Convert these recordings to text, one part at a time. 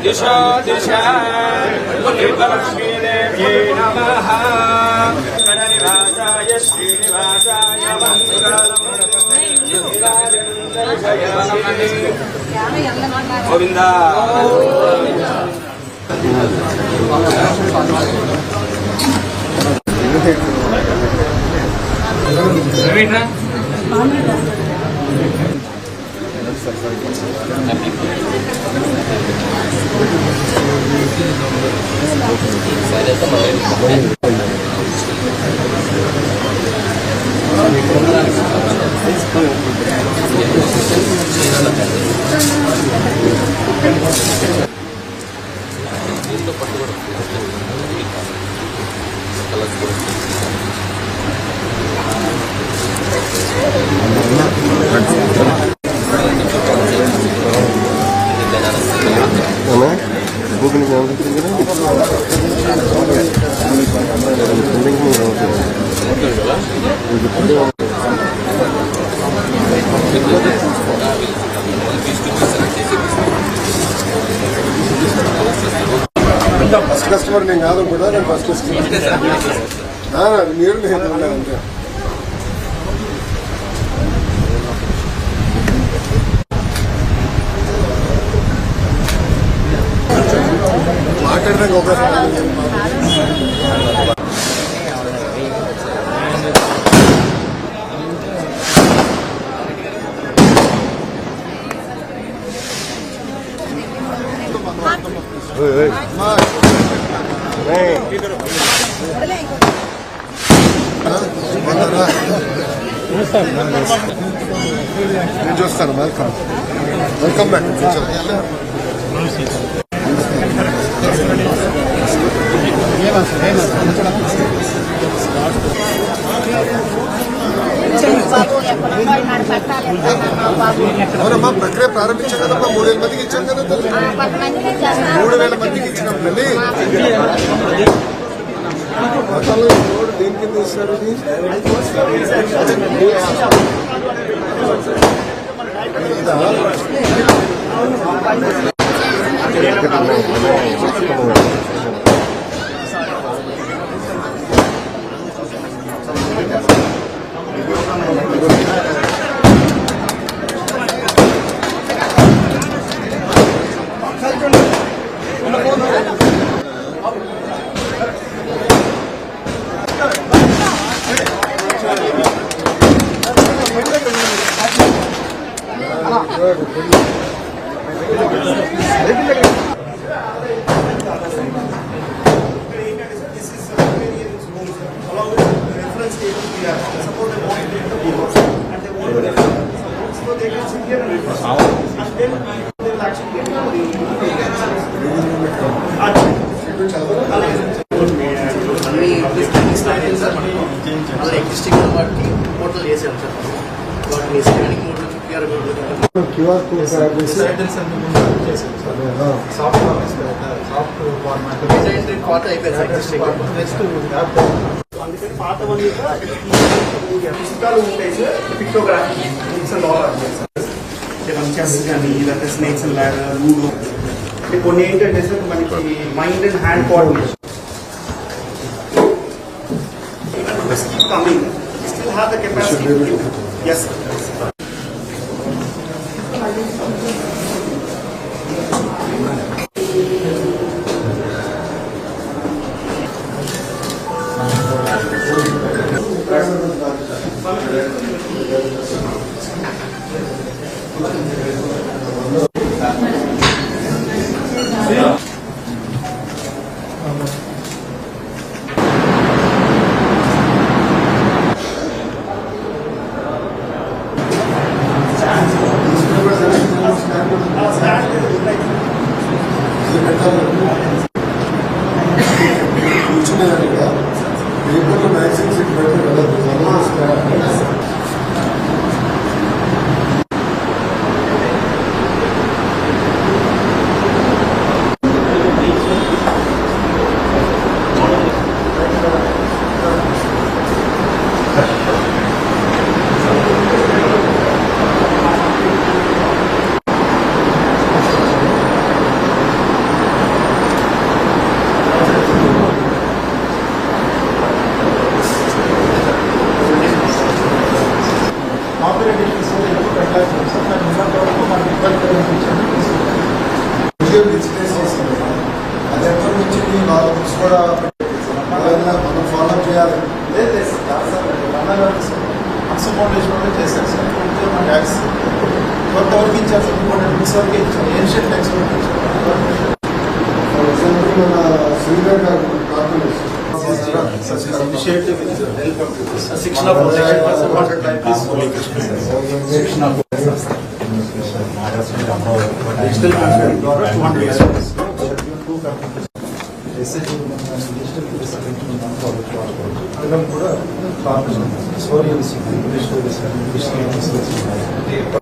दिशो दिशा लक्ष्मीदेव्यै नमः निवासाय श्रीनिवासाय Govinda first customer నేను కాదు కూడా నేను ఫస్ట్ కస్టమర్ మీరు అంతే మాట్లాడడానికి అవకాశం నేను చూస్తాను. Welcome welcome back. అవునమ్మా, ప్రక్రియ ప్రారంభించాం కదమ్మా. 3000 మందికి ఇచ్చాం కదా. 3000 మందికి ఇచ్చినాం తల్లి. రోడ్ దేని కింద ఇస్తారు? QR code అందుకని పాతవన్నీ పుస్తకాలు ఉంటాయి సార్. పిక్టోగ్రఫీ కానీ లేకపోతే స్నేక్స్ అండ్ ల్యాడర్, లూడో, కొన్ని ఏంటంటే సార్ మనకి mind and hand coordination coming still have the capacity. Yes stand మన శ్రీధర్ గారు ప్రార్థన Initiative is help of Shiksha Foundation for supported by this Holy Krishna. Shiksha digital content ద్వారా 200 libraries. Two companies. Digital కూడా సోరియల్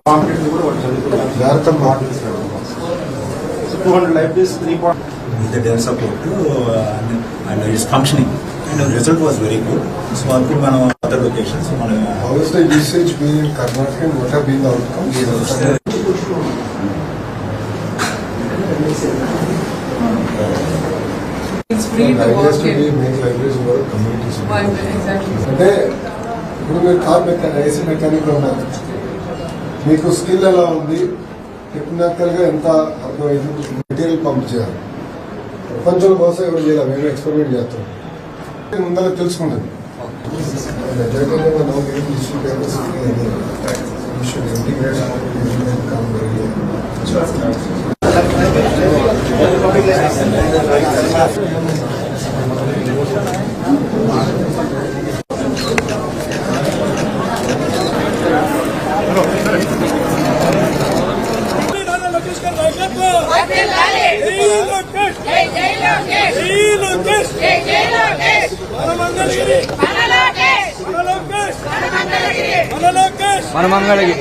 content కూడా వాళ్ళు చదువుతున్నారు. భారత models 200 libraries, 3. with their support and its functioning, and the result was very good. So appudu manam other locations manam how is the usage being in Karnataka and what have been the outcomes? It's free to ideas work to in. be make libraries in our communities. Why, exactly. అంటే ఇప్పుడు మీరు car mechanic AC mechanic ఉన్నారు, మీకు skill ఎలా ఉంది, technical గా ఎంత అర్థమైంది, మెటీరియల్ పంప్ చేయాలి. ప్రపంచంలో బహుశా ఎవరు చేయాలి, మేము ఎక్స్పెరిమెంట్ చేస్తాం. ముందర తెలుసుకున్నది మన మంగళగిరి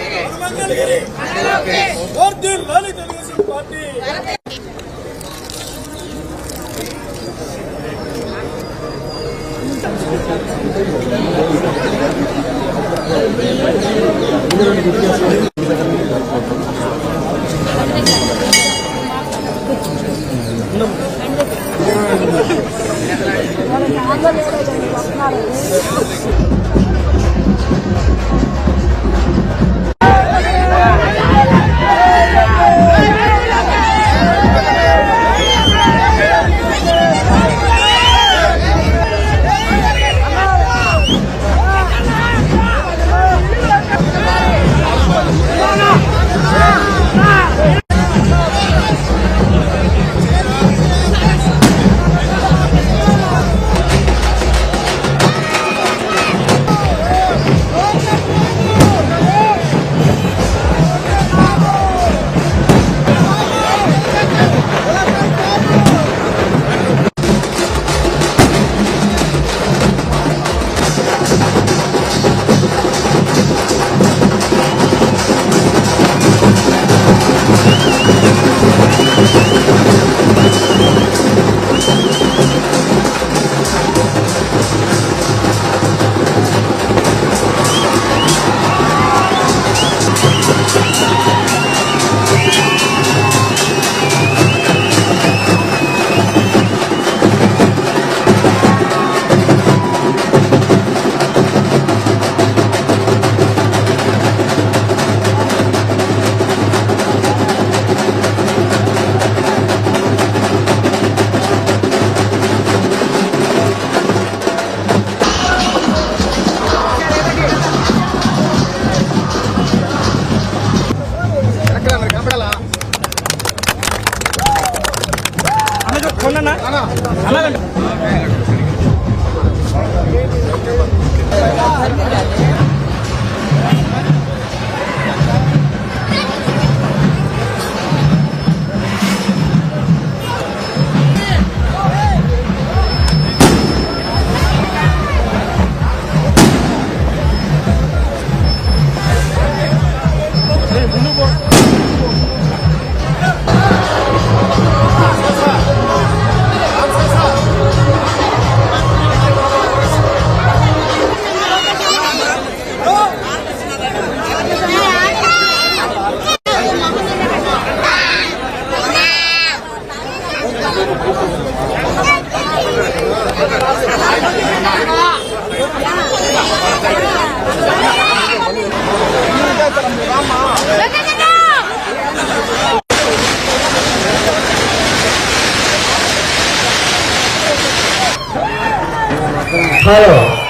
Hello.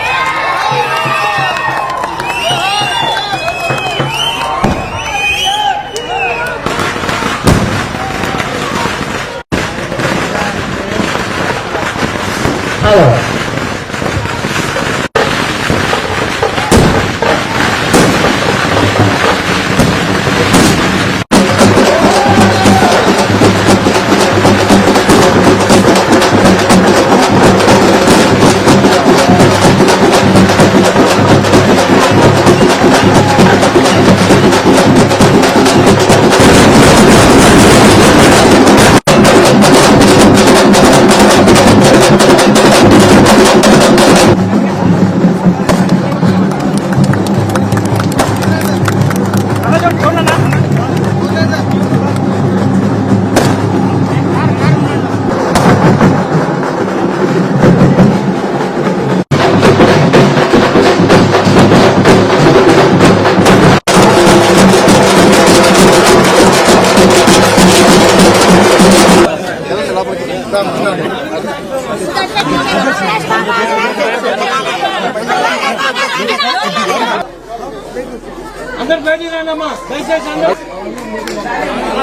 అందరు బయటికి రండి అమ్మా, దయచేసి అందరూ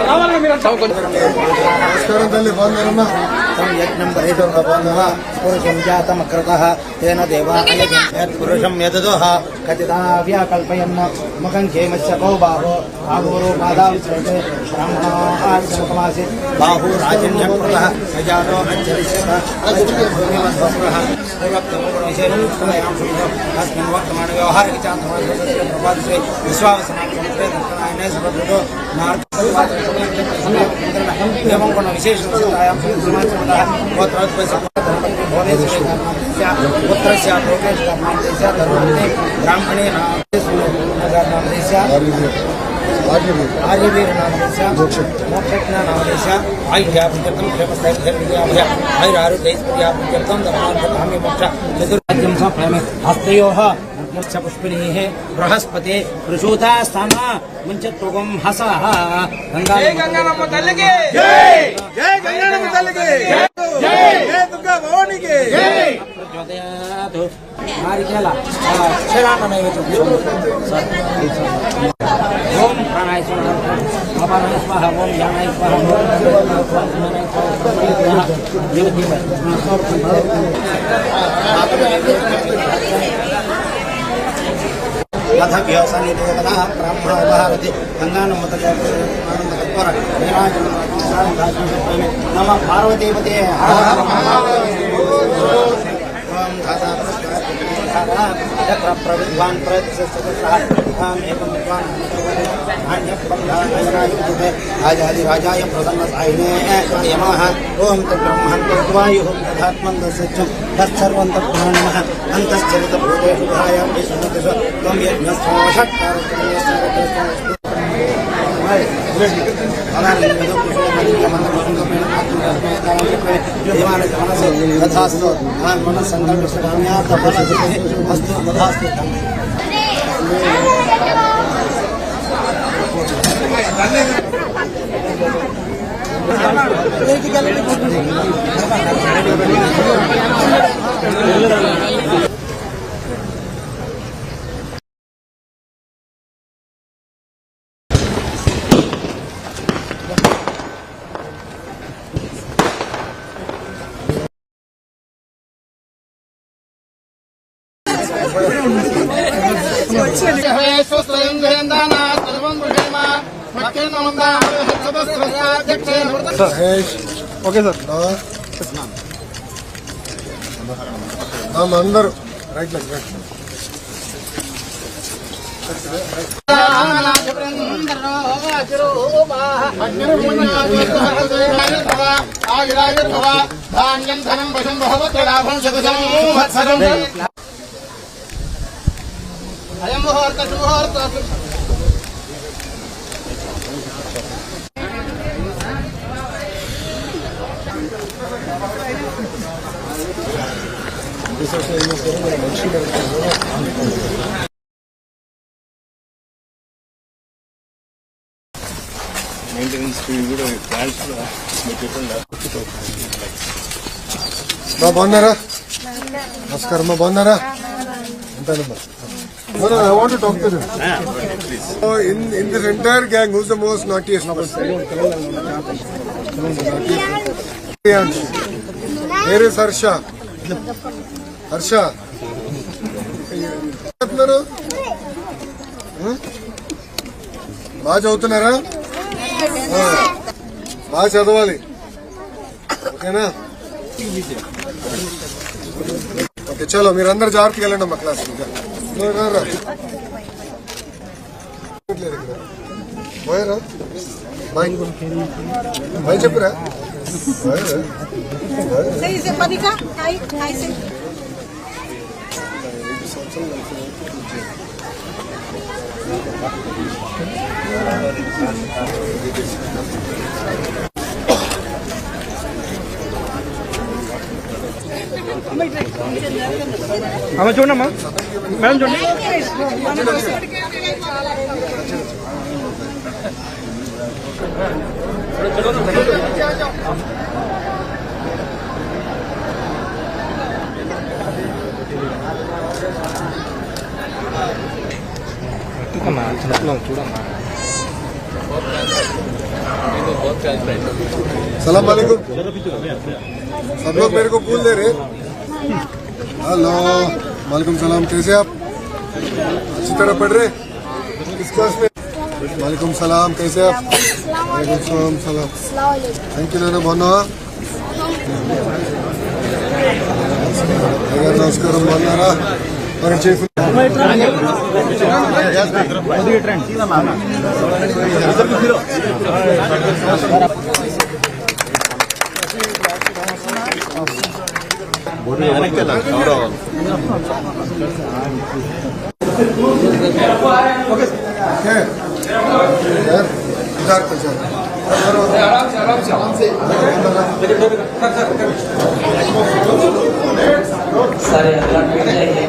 రావాలండి మీరు. నమస్కారం తల్లి, బాగున్నారమ్మా? యజ్ఞం పరిషోహ పురుషం జాతమకృతః తేన దేవాయ పురుషం యదదోహ కతిదావ్యాకల్పయన్ ముఖం క్షేమస్య కౌ బాహో ఆగోరో పాదాం శ్రేతే బ్రాహ్మణోమాసి బాహు రాజన్యం కృతః అజాతో అచ్చరిష్యత అచ్చరిమద్భస్రః తస్మిన్ వర్తమాన వ్యవహారిక చాంతమానస్య ప్రభాత్రే విశ్వావసనాయ దర్శనాయనే సుభద్రతో एवं गुण विशेष ब्राह्मणे आर्यवीर नामदेश मोक्षज्ञ नामदेश आयुर्याप्त्यर्थम क्षेमस्थैर्यविद्याभ्य आयुरारोग्यैश्वर्याप्त्यर्थम धर्मार्थकाम्य मोक्ष चतुर्राज्यं समप्रेमे हस्तयोः पुष्पिणीः बृहस्पति प्रसूता स्थान मुंचत्वगं हसः జై గంగానమ్మ తల్లికి, జై గంగానమ్మ తల్లికి, జై దుర్గా భవానికి. प्रचोदयात् नारिकेला क्षीरान्नमेव ओम प्राणाय स्वाहा अपानाय स्वाहा ओम ज्ञानाय स्वाहा ओम ज्ञानाय स्वाहा अथ व्यासानि देवता ब्राह्मण उपहारति गंगानमतकर्पूर नमः पार्वतीपते ओम धाता प्रविद्वान् एवं विद्वान् राजाय प्रसन्नसायिने यमः ओम तद्ब्रह्मन् तद्वायुः तदात्मन् तत्सत्यं तत्सर्वं तत्प्राणिनः अन्तश्चरितभूतेषु भायां विष्णुतिषु त्वं तथास्तु मनस्सङ्कल्पस्तु तथास्तु ఓకే సార్ అందరూ రైట్ లెగ్ రైట్ ధాన్యం ధనం పశుం భవతి లాభం శతసం అయం ముహూర్త ముహూర్త బాగున్నారా? నమస్కారం అమ్మా, బాగున్నారా? ఉంటానమ్మా. I want to talk to them. So in this entire gang, who's the most naughtiest person? Here is Harsha. Harsha. బాగా చదువుతున్నారా? బాగా చదవాలి, ఓకేనా? ఓకే, చలో మీరందరూ జాగ్రత్తగా వెళ్ళండి అమ్మా క్లాస్. పోయారా? బాయ్ బాయ్ చెప్పురా. అమ్మ చూడమ్మా, మేడం చూడండి. सलाम वालेकुम। सब लोग मेरे को फूल दे रहे। हेलो, वालेकुम सलाम। कैसे आप? अच्छी तरह पढ़ रहे? किस क्लास में? वालेकुम सलाम। कैसे आप? वालेकुम सलाम। थैंक यू नाना। బాగున్నా? నమస్కారం, బాగున్నారా? మరి చేసి सारे अल्लाह को चाहिए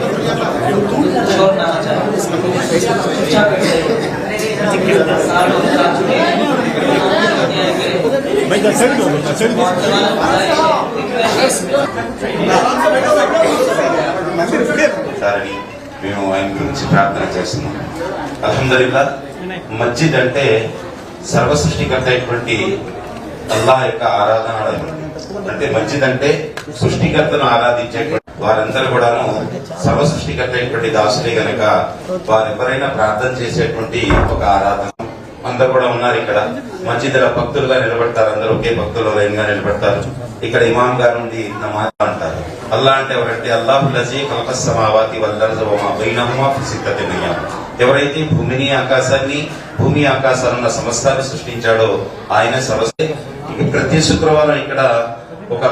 छोड़ना चाहिए अच्छा चाहिए सालों का चुने సారని మేము ఆయన గురించి ప్రార్థన చేస్తున్నాం. అల్హమ్దులిల్లా, మస్జిద్ అంటే సర్వ సృష్టికర్త అయినటువంటి అల్లాహ్ యొక్క ఆరాధనాలయం. అంటే మస్జిద్ అంటే సృష్టికర్తను ఆరాధించేటువంటి వారందరూ కూడాను సర్వ సృష్టికర్త అయినటువంటి దాసులే గనక వారెవరైనా ప్రార్థన చేసేటువంటి ఒక ఆరాధన. అందరూ కూడా ఉన్నారు ఇక్కడ. మస్జిద్ల భక్తులుగా నిలబడతారు, అందరూ ఒకే భక్తులు లైన్ గా నిలబడతారు. ఇక్కడ ఇమాం గారు నుండి నమాజ్ అంటారు. అల్లా అంటే ఎవరంటే అల్లాహుల్లజీ ఖలఖస్ సమావాతి వల్ అర్ద వమా బైనహుమా ఫీ సిత్తతి అయ్యాం. ఎవరైతే భూమి ఆకాశాలున్న సమస్తాన్ని సృష్టించాడో ఆయన సర్వస్వ. ప్రతి శుక్రవారం ఇక్కడ ఒక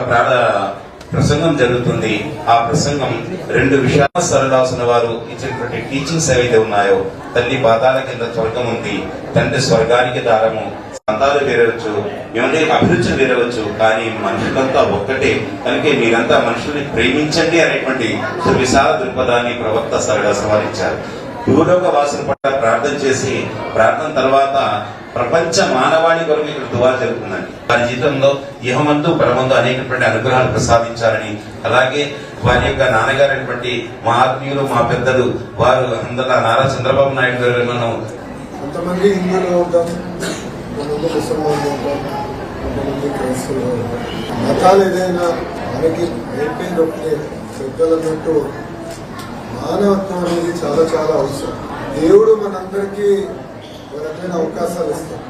ప్రసంగం జరుగుతుంది. ఆ ప్రసంగం 2 విషయాలు సరళాసిన వారు ఇచ్చినటువంటి టీచింగ్స్ ఏవైతే ఉన్నాయో, తల్లి పాదాల కింద స్వర్గం ఉంది, తండ్రి స్వర్గానికి దారము, సంతాలు వేరవచ్చు, ఏమంటే అభిరుచులు వేరవచ్చు, కానీ మనుషులంతా ఒక్కటే కనుక మీరంతా మనుషుల్ని ప్రేమించండి అనేటువంటి సువిశాల దృక్పథాన్ని ప్రవక్త సరళాసిన వారు ఇచ్చారు. భూలోక వాసుల పట్ల ప్రార్థన చేసి, ప్రార్థన తర్వాత ప్రపంచ మానవాళి కొరకు ఇక్కడ దువా జరుగుతుందండి. వారి జీవితంలో ఇహమందు పరమందు అనేకటువంటి అనుగ్రహాలు ప్రసాదించాలని, అలాగే వారి యొక్క నాన్నగారు అయినటువంటి మా ఆత్మీయులు, మా పెద్దలు వారు అందరూ నారా చంద్రబాబు నాయుడు గారు కొంతమంది హిందువులు ఉంటాం, కొంతమంది ముసల్మాన్లు ఉంటాం, కొంతమంది క్రైస్తవులు ఉంటాం. మతాలు ఏదైనా మనకి అయిపోయింది ఒకటే పెద్దలన్నట్టు మానవత్వం అనేది చాలా చాలా అవసరం. దేవుడు మనందరికీ ఒక రకమైన అవకాశాలు ఇస్తాం.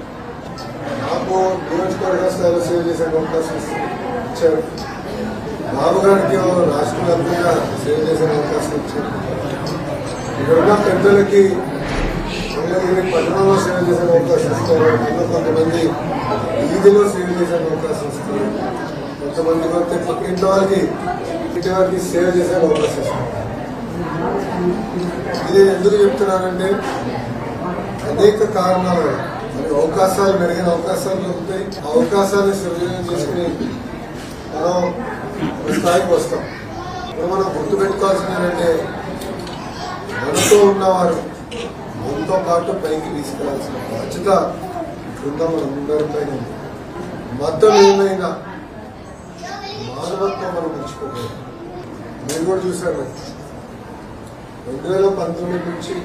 నాకు నియోజకవర్గ స్థాయిలో సేవ చేసే అవకాశం ఇచ్చారు. బాబు గారికి రాష్ట్ర వ్యాప్తంగా సేవ చేసే అవకాశం ఇచ్చారు. ఇక్కడున్న పెద్దలకి పట్టణంలో సేవ చేసే అవకాశం ఇస్తారు. కొంతమంది వీధిలో సేవ చేసే అవకాశం ఇస్తారు. కొంతమంది పక్కింటి వారికి ఇంటి వారికి సేవ చేసే అవకాశం ఇస్తారు. ఇది ఎందుకు చెప్తున్నానంటే అనేక కారణాలు, అవకాశాలు మెరుగైన అవకాశాలు దొరుకుతాయి. ఆ అవకాశాన్ని సృజనం చేసుకుని మనం ఒక స్థాయికి వస్తాం. ఇప్పుడు మనం గుర్తుపెట్టుకోవాల్సింది ఏంటంటే మనతో ఉన్నవారు మనతో పాటు పైకి తీసుకెళ్లాల్సిన బాధ్యత బృందం మనందరిపైన ఉంది. మతం ఏమైనా మానవత్వం మనం మర్చిపోకూడదు. మీరు కూడా చూశారు 2019 నుంచి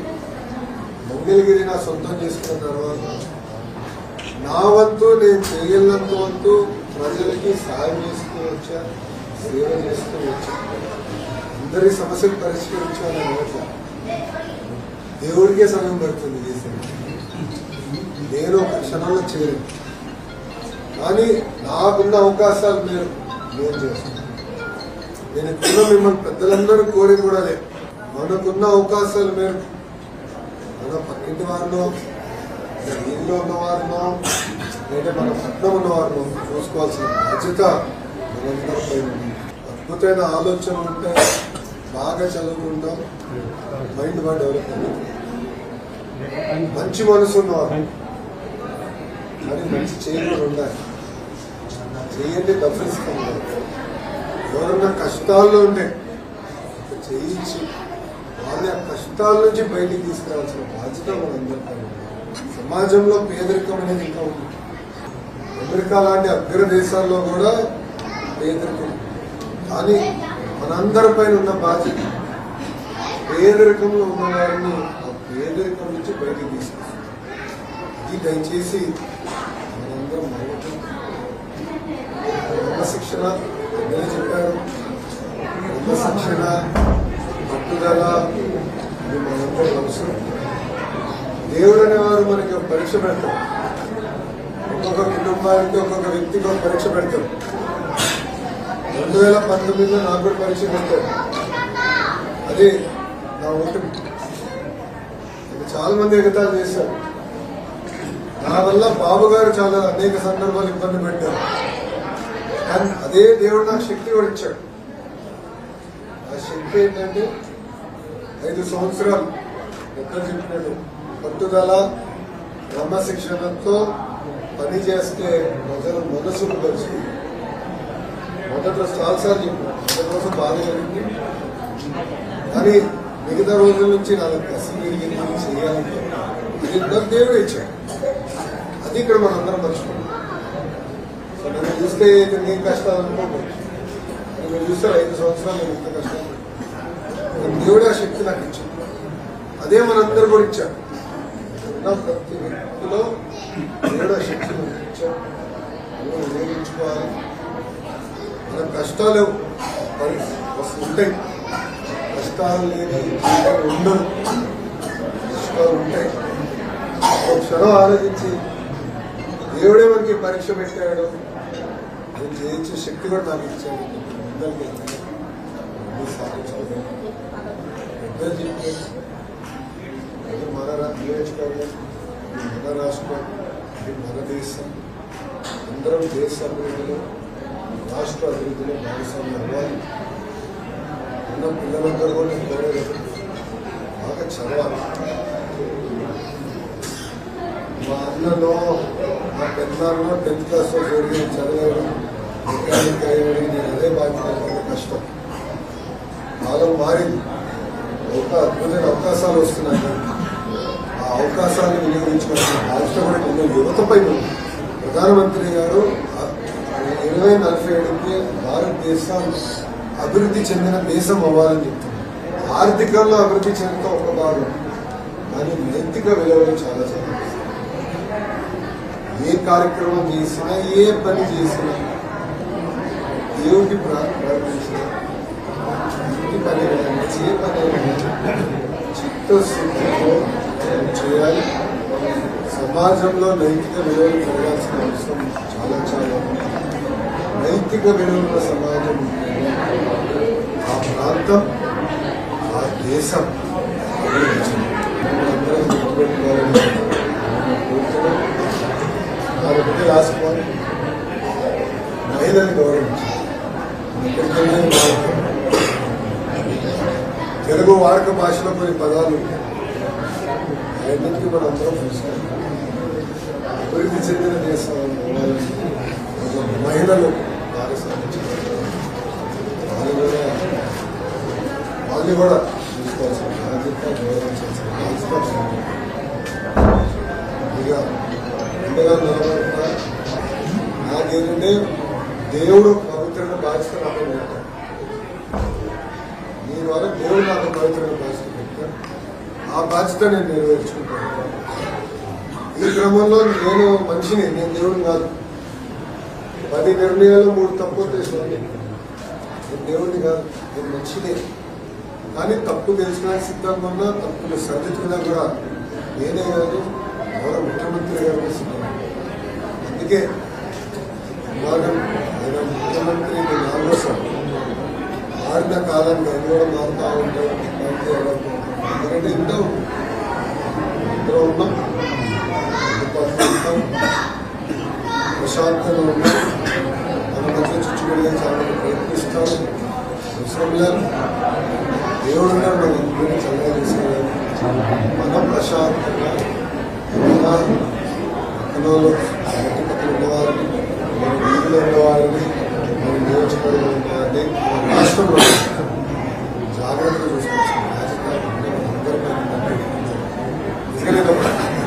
మంగళగిరి నా సొంతం చేసుకున్న తర్వాత నా వంతు నేను చేయలేనంత వంతు ప్రజలకి సాయం చేస్తూ వచ్చా, సేవ చేస్తూ వచ్చా, అందరి సమస్యలు పరిష్కరించాలని అనట్లా. దేవుడికే సమయం పడుతుంది చేసేది. నేను ఒక క్షణంలో చేయలేదు, కానీ నాకున్న అవకాశాలు నేను చేస్తాను. నేను ఎప్పుడో మిమ్మల్ని పెద్దలందరూ కోరేది కూడా లేదు. మనకున్న అవకాశాలు మేము మన పక్కింటి వారినో, వీధిలో ఉన్న వారినో, లేదా మన పట్టణం ఉన్న వారినో చూసుకోవాల్సిన బాధ్యత మనందరిపై ఉంది. అద్భుతమైన ఆలోచన ఉంటే బాగా చదువుకుంటాం, మైండ్ బాగా డెవలప్ అవుతుంది. మంచి మనసు ఉన్నవారు కానీ మంచి చేయకుండా ఉండాలి. చేయండి డబ్బులు ఎవరన్నా కష్టాల్లో ఉంటే చేయించి వాళ్ళ కష్టాల నుంచి బయటికి తీసుకురావాల్సిన బాధ్యత మనందరిపై ఉంది. సమాజంలో పేదరికం అనేది ఇంకా ఉంది. అమెరికా లాంటి అగ్ర దేశాల్లో కూడా పేదరికం, కానీ మనందరిపైన ఉన్న బాధ్యత పేదరికంలో ఉన్న వారిని ఆ పేదరికం నుంచి బయటికి తీసుకొస్తుంది. ఇది దయచేసి మనందరం క్రమశిక్షణ నేను చెప్పాను, క్రమశిక్షణ పట్టుదల ఇది మనందరం అవసరం. దేవుడు అనేవారు మనకి ఒక పరీక్ష పెడతాం. ఒక్కొక్క కుటుంబానికి ఒక్కొక్క వ్యక్తికి ఒక పరీక్ష పెడతాం. 2019లో నాకు కూడా పరీక్ష పెట్టారు. అదే నా ఓటమి. చాలా మంది ఎగతాలు చేశారు. నా వల్ల బాబు గారు చాలా అనేక సందర్భాలు ఇబ్బంది పెట్టారు. కానీ అదే దేవుడు నాకు శక్తి కూడా ఇచ్చాడు. ఆ శక్తి ఏంటంటే 5 సంవత్సరాలు ఎక్కడ చెప్పినట్టు పట్టుదల క్రమశిక్షణతో పని చేస్తే ప్రజల మనసును పరిచి మొదట్లో చాలాసార్లు చెప్పాను. మొదటి రోజు బాధ కలిగింది, కానీ మిగతా రోజుల నుంచి నాకు కసి పెరిగింది చేయాలంటే అది దేవుడు ఇచ్చాడు. అది ఇక్కడ మనందరం మర్చిపోయింది. సో నన్ను చూస్తే నేను కష్టాలు అనుకోకూడదు. మీరు చూస్తారు 5 సంవత్సరాలు నేను ఎంత కష్టాలు. దేవుడు ఆ శక్తి నాకు ఇచ్చాడు. అదే మనందరూ కూడా ఇచ్చాడు. ప్రతి వ్యక్తిలో దేవుడు ఆ శక్తి మనకి ఇచ్చాడు. మనం వినియోగించుకోవాలి. మన కష్టాలు ఉంటాయి, కష్టాలు లేని ఉండదు, కష్టాలు ఉంటాయి. ఒక క్షణం ఆలోచించి దేవుడే మనకి పరీక్ష పెట్టాడు, నేను చేయించే శక్తి కూడా నాకు ఇచ్చాడు. సాధించుకోలేదు పెద్దలు చెప్పారు. అది మన నియోజకవర్గం, మన రాష్ట్రం, ఇది మన దేశం. అందరం దేశ అభివృద్ధిలో రాష్ట్ర అభివృద్ధిలో భాగస్వామ్యం అవ్వాలి. ఉన్న పిల్లలందరూ కూడా కోరేది బాగా చదవాలి. మా అన్నలో మా పెద్దలో 10th క్లాస్లో చదివి చదివాడు, మెకానిక్ అయ్యాడు. నేను అదే బాధ్యత. కష్టం కాలం మారింది. ఒక అద్భుతమైన అవకాశాలు వస్తున్నాయి. ఆ అవకాశాలను వినియోగించుకోవాల్సిన బాధ్యత కూడా ఎన్నో యువతపై ఉంది. ప్రధానమంత్రి గారు 2047కి భారతదేశం అభివృద్ధి చెందిన దేశం అవ్వాలని చెప్తున్నారు. ఆర్థికంలో అభివృద్ధి చెందుతా ఒక భాగం, కానీ నైతిక విలువలు చాలా చాలా. ఏ కార్యక్రమం చేసినా, ఏ పని చేసినా, దేవుడికి ప్రార్థించినా, ఇంటి పని ఏ పని చిత్తశుద్ధితో చేయాలి. సమాజంలో నైతిక విలువలు పెరగాల్సిన అవసరం చాలా చాలా. నైతిక విలువల సమాజం ఆ ప్రాంతం, ఆ దేశం అందరం గుర్తుపెట్టుకోవాలని కోరుతున్నాం. కాబట్టి రాసుకోవాలి. మహిళని గౌరవించాలి. తెలుగు వాడక భాషలో కొన్ని పదాలు అన్నింటికీ మనం అందరం చూసుకోవాలి. అభివృద్ధి చెందిన దేశం మహిళలు భాగస్వామించారు. వాళ్ళని కూడా చూసుకోవాల్సిన బాధ్యత, గౌరవించాల్సిన బాధ్యత. ఇక అంతగా నిలబడకుండా నాకేంటంటే దేవుడు పవిత్రమైన బాధ్యత నాకు పెట్టాడు. మీ ద్వారా దేవుడు నాకు పవిత్రమైన బాధ్యత పెట్టాడు. ఆ బాధ్యత నేను నెరవేర్చుకుంటాను. ఈ క్రమంలో నేను మనిషిని, నేను దేవుడిని కాదు. 10 నిర్ణయాలు 3 తప్పు చేసాను. నేను దేవుడిని కాదు, నేను మనిషిని. కానీ తప్పు తెలుసుకోవడానికి సిద్ధంగా ఉన్నా, తప్పులు సరిదిద్దుకున్నా కూడా నేనే కాదు, గౌరవ ముఖ్యమంత్రి గారు సిద్ధం. అందుకే ఆయన ముఖ్యమంత్రి 4వ సారి మారిన కాలానికి ఆయన కూడా మారుతూ ఉంటాయి. ఎందుకంటే ఇంట్లో ఉన్నాం, ప్రశాంతంగా ఉన్నాం. మన మధ్య చుట్టుబడిగా చాలా ప్రయత్నిస్తాను. అవసరం లేదు, దేవుడు ఉన్నాడు. మన ఇంటిని చల్లగా తీసుకెళ్ళాలి. మనం ప్రశాంతంగా మన పక్కనలో చుట్టుపక్కల ఉన్నవారిని, మన వీధిలో ఉన్నవారిని, మన నియోజకవర్గంలో ఉన్నవారిని, మన రాష్ట్రంలో జాగ్రత్తగా చూసుకోవచ్చు.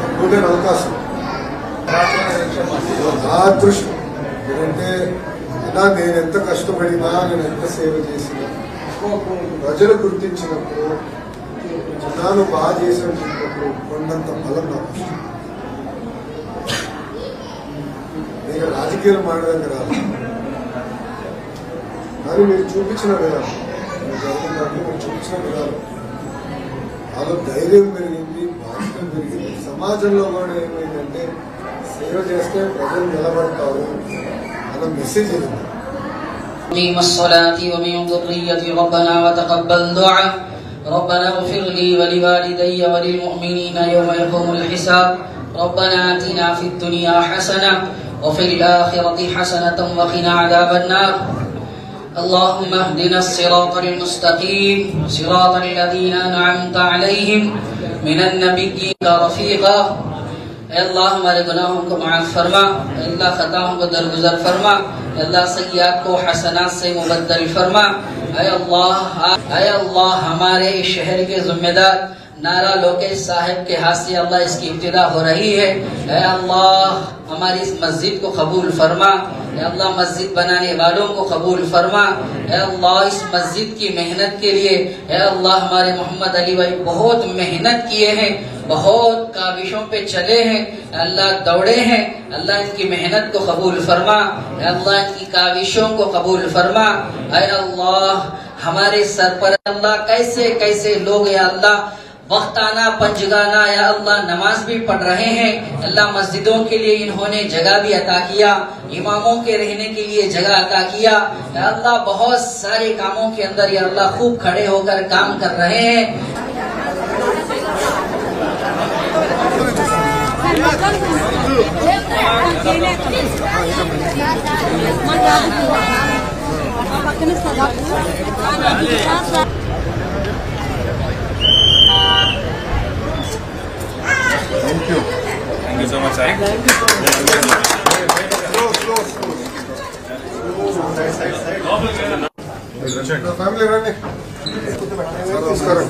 అందరిపై అవకాశం నా అదృష్టం. ఎందుకంటే నేను ఎంత కష్టపడినా, నేను ఎంత సేవ చేసినా, ప్రజలు గుర్తించినప్పుడు, నాను బాగా చేసినప్పుడు కొండంత బలం నాకు. రాజకీయాలు మాడడానికి రాదు, కానీ మీరు చూపించిన విధానం, మీరు జరుగుతున్న దాంట్లో మీరు చూపించిన విధానం వాళ్ళ ధైర్యం పెరిగింది, బాధ్యత పెరిగింది. సమాజంలో కూడా ఏమైందంటే సేవ చేస్తే ప్రజలు నిలబడతారు అన్న మెసేజ్ ఉంది. أقيم الصلاة ومن ذريتي ربنا وتقبل دعاء ربنا اغفر لي ولوالدي وللمؤمنين يوم يقوم الحساب ربنا آتنا في الدنيا حسنة وفي الآخرة حسنة وقنا عذاب النار اللهم اهدنا الصراط المستقيم صراط الذين أنعمت عليهم من النبيين رفيقا اے اللہ ہمارے گناہوں کو معاف فرما، اے اللہ خطاؤں کو درگزر فرما، اے اللہ سیئات کو حسنات سے مبدل فرما، اے اللہ ہمارے شہر کے ذمہ دار نارا لوکیش صاحب کے ہاتھ سے اللہ اس کی ابتدا ہو رہی ہے، اے اللہ ہماری اس مسجد کو قبول فرما، اے اللہ مسجد بنانے والوں کو قبول فرما، اے اللہ اس مسجد کی محنت کے لیے اے اللہ ہمارے محمد علی بھائی بہت محنت کیے ہیں، بہت کاوشوں پہ چلے ہیں، اللہ دوڑے ہیں، اللہ ان کی محنت کو قبول فرما، اے اللہ ان کی کاوشوں کو قبول فرما، اے اللہ ہمارے سر پر اللہ کیسے کیسے لوگ یا اللہ وقتانہ پنجگانہ یا اللہ نماز بھی پڑھ رہے ہیں، اللہ مسجدوں کے لیے انہوں نے جگہ بھی عطا کیا، اماموں کے رہنے کے لیے جگہ عطا کیا، یا اللہ بہت سارے کاموں کے اندر یا اللہ خوب کھڑے ہو کر کام کر رہے ہیں۔ Thank you so much, sir. Family రండి. నమస్కారం.